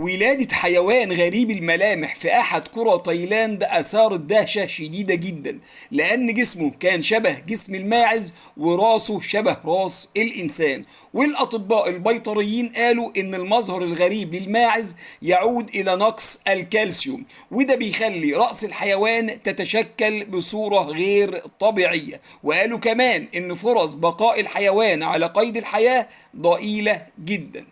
ولادة حيوان غريب الملامح في أحد قرى تايلاند أثارت دهشة شديدة جدا، لأن جسمه كان شبه جسم الماعز وراسه شبه راس الإنسان. والأطباء البيطريين قالوا إن المظهر الغريب للماعز يعود إلى نقص الكالسيوم، وده بيخلي رأس الحيوان تتشكل بصورة غير طبيعية. وقالوا كمان إن فرص بقاء الحيوان على قيد الحياة ضئيلة جدا.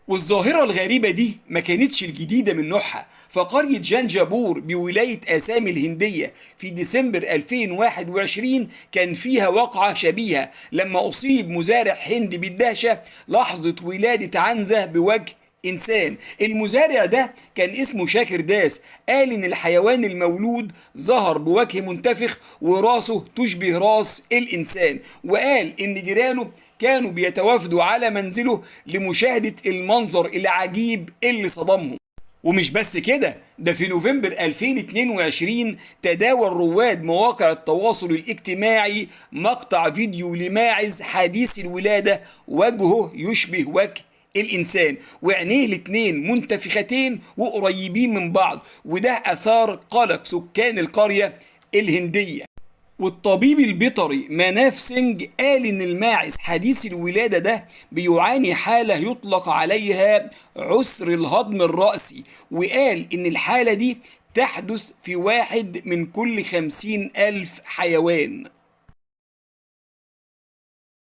والظاهرة الغريبة دي ما كانتش الجديدة من نوعها، فقرية جانجابور بولاية آسام الهندية في ديسمبر 2021 كان فيها واقعة شبيهة لما أصيب مزارع هندي بالدهشة لحظة ولادة عنزة بوجه إنسان. المزارع ده كان اسمه شاكر داس، قال إن الحيوان المولود ظهر بوجه منتفخ وراسه تشبه راس الإنسان، وقال إن جيرانه كانوا بيتوافدوا على منزله لمشاهدة المنظر العجيب اللي صدمهم. ومش بس كده، ده في نوفمبر 2022 تداول رواد مواقع التواصل الاجتماعي مقطع فيديو لماعز حديث الولادة وجهه يشبه وجه الإنسان، وعينيه الاتنين منتفختين وقريبين من بعض، وده أثار قلق سكان القرية الهندية. والطبيب البيطري مناف سينج قال إن الماعز حديث الولادة ده بيعاني حالة يطلق عليها عسر الهضم الرأسي، وقال إن الحالة دي تحدث في 1 من كل 50,000 حيوان.